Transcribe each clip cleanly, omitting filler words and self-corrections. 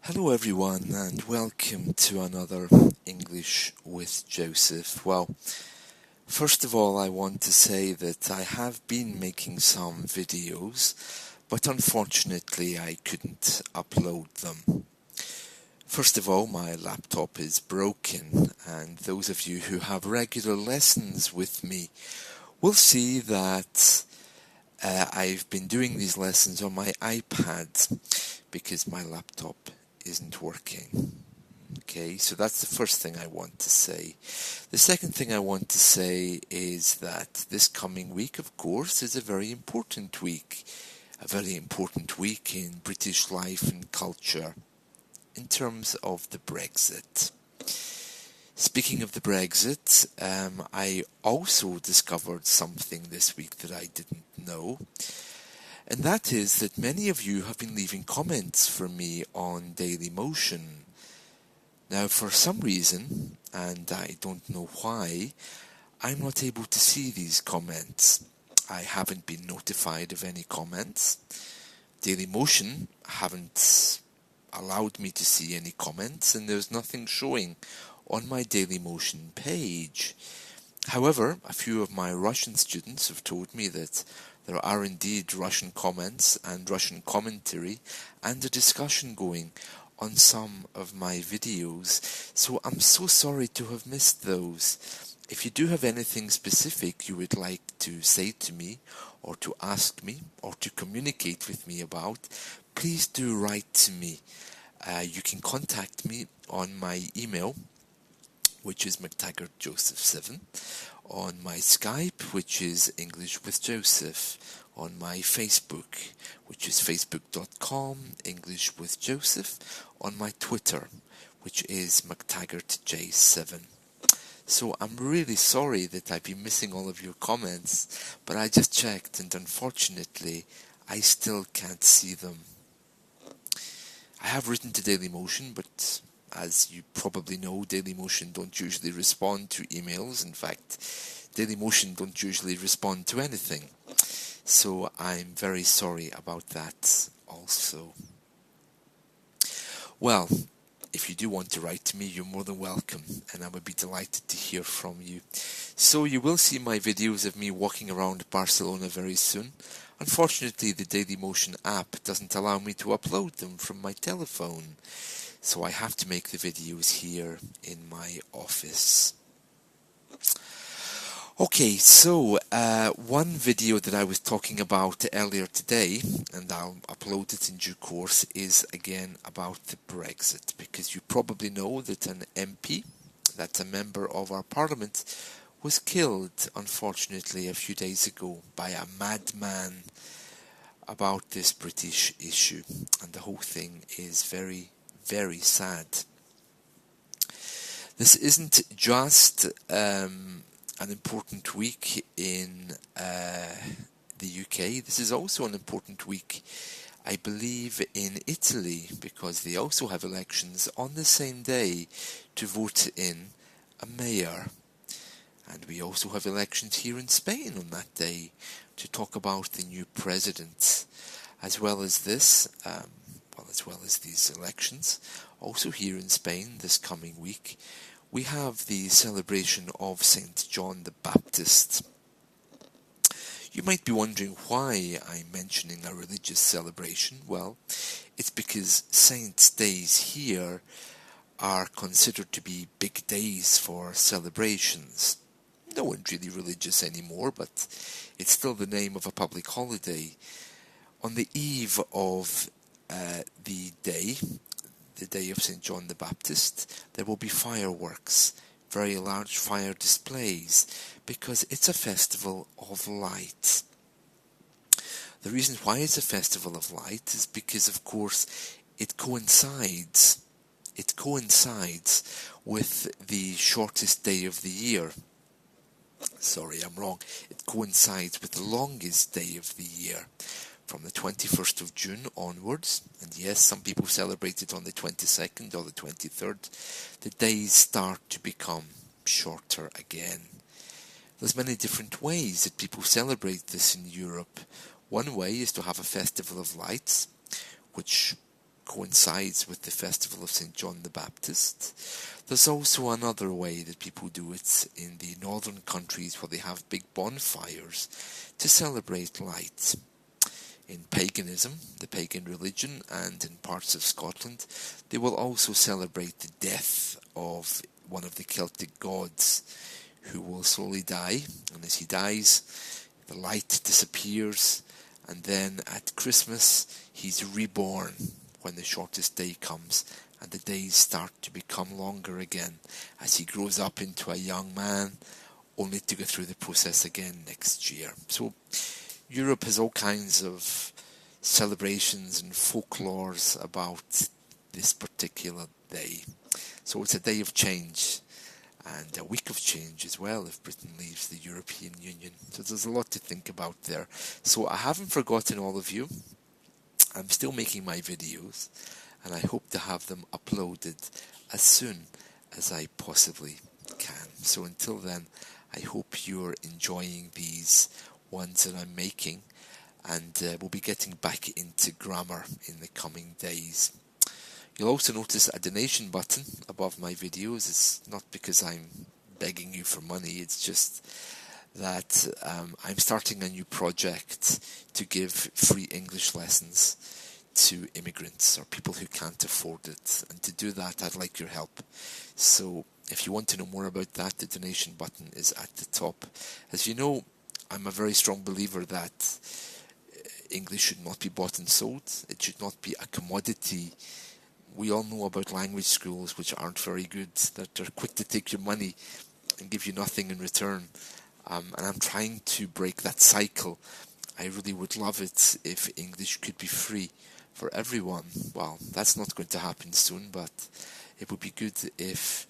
Hello everyone and welcome to another English with Joseph. Well, first of all I want to say that I have been making some videos, but unfortunately I couldn't upload them. First of all, my laptop is broken, and those of you who have regular lessons with me will see that I've been doing these lessons on my iPad because my laptop isn't working. Okay, so that's the first thing I want to say. The second thing I want to say is that this coming week, of course, is a very important week in British life and culture in terms of the Brexit. Speaking of the Brexit, I also discovered something this week that I didn't know. And that is that many of you have been leaving comments for me on Dailymotion. Now, for some reason, and I don't know why, I'm not able to see these comments. I haven't been notified of any comments. Dailymotion haven't allowed me to see any comments, and there's nothing showing on my Dailymotion page. However, a few of my Russian students have told me that there are indeed Russian comments and Russian commentary and a discussion going on some of my videos, so I'm so sorry to have missed those. If you do have anything specific you would like to say to me, or to ask me, or to communicate with me about, please do write to me. You can contact me on my email, which is McTaggartJoseph7, on my Skype, which is English with Joseph, on my Facebook, which is facebook.com English with Joseph, on my Twitter, which is McTaggartJ7. So I'm really sorry that I've been missing all of your comments, but I just checked and unfortunately I still can't see them. I have written to Dailymotion, but as you probably know, Dailymotion don't usually respond to emails. In fact, Dailymotion don't usually respond to anything. So I'm very sorry about that also. Well, if you do want to write to me, you're more than welcome, and I would be delighted to hear from you. So you will see my videos of me walking around Barcelona very soon. Unfortunately, the Dailymotion app doesn't allow me to upload them from my telephone, so I have to make the videos here in my office. Okay, so one video that I was talking about earlier today, and I'll upload it in due course, is again about the Brexit, because you probably know that an MP, that's a member of our parliament, was killed, unfortunately, a few days ago by a madman about this British issue, and the whole thing is very, very sad. This isn't just an important week in the UK, this is also an important week, I believe, in Italy, because they also have elections on the same day to vote in a mayor. And we also have elections here in Spain on that day to talk about the new president. As well as this, as well as these elections, also here in Spain this coming week, we have the celebration of St. John the Baptist. You might be wondering why I'm mentioning a religious celebration. Well, it's because Saints' days here are considered to be big days for celebrations. No one's really religious anymore, but it's still the name of a public holiday. On the eve of the day of St. John the Baptist, there will be fireworks, very large fire displays, because it's a festival of light. The reason why it's a festival of light is because, of course, it coincides with the shortest day of the year. Sorry, I'm wrong. It coincides with the longest day of the year, from the 21st of June onwards. And yes, some people celebrate it on the 22nd or the 23rd. The days start to become shorter again. There's many different ways that people celebrate this in Europe. One way is to have a festival of lights, which coincides with the festival of St. John the Baptist. There's also another way that people do it in the northern countries where they have big bonfires to celebrate light. In paganism, the pagan religion, and in parts of Scotland, they will also celebrate the death of one of the Celtic gods who will slowly die, and as he dies, the light disappears, and then at Christmas he's reborn when the shortest day comes, and the days start to become longer again as he grows up into a young man, only to go through the process again next year. So Europe has all kinds of celebrations and folklores about this particular day. So it's a day of change and a week of change as well if Britain leaves the European Union. So there's a lot to think about there. So I haven't forgotten all of you. I'm still making my videos and I hope to have them uploaded as soon as I possibly can. So until then, I hope you're enjoying these ones that I'm making, and we'll be getting back into grammar in the coming days. You'll also notice a donation button above my videos. It's not because I'm begging you for money, it's just that I'm starting a new project to give free English lessons to immigrants or people who can't afford it, and to do that I'd like your help. So if you want to know more about that, the donation button is at the top. As you know, I'm a very strong believer that English should not be bought and sold. It should not be a commodity. We all know about language schools which aren't very good, that they're quick to take your money and give you nothing in return. And I'm trying to break that cycle. I really would love it if English could be free for everyone. Well, that's not going to happen soon, but it would be good if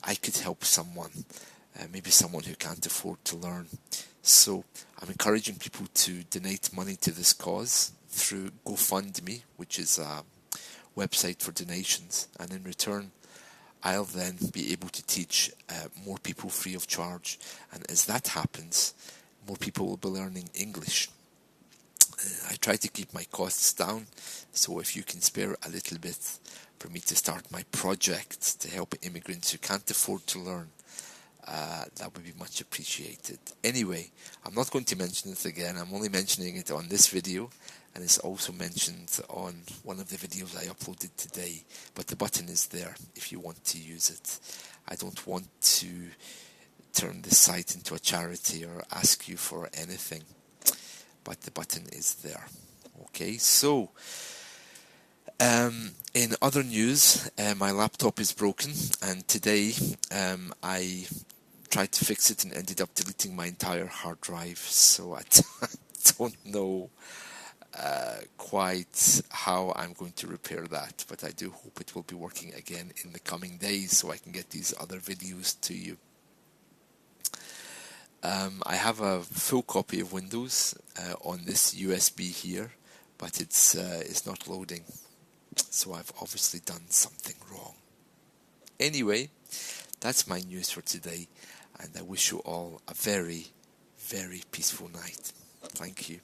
I could help someone, maybe someone who can't afford to learn. So I'm encouraging people to donate money to this cause through GoFundMe, which is a website for donations, and in return I'll then be able to teach more people free of charge, and as that happens, more people will be learning English. I try to keep my costs down, so if you can spare a little bit for me to start my project to help immigrants who can't afford to learn, that would be much appreciated. Anyway, I'm not going to mention it again. I'm only mentioning it on this video, and it's also mentioned on one of the videos I uploaded today, but the button is there if you want to use it. I don't want to turn this site into a charity or ask you for anything, but the button is there. Okay, so in other news, my laptop is broken, and today I tried to fix it and ended up deleting my entire hard drive, so I don't know quite how I'm going to repair that, but I do hope it will be working again in the coming days so I can get these other videos to you. I have a full copy of Windows on this USB here, but it's not loading, so I've obviously done something wrong. Anyway, that's my news for today, and I wish you all a very, very peaceful night. Thank you.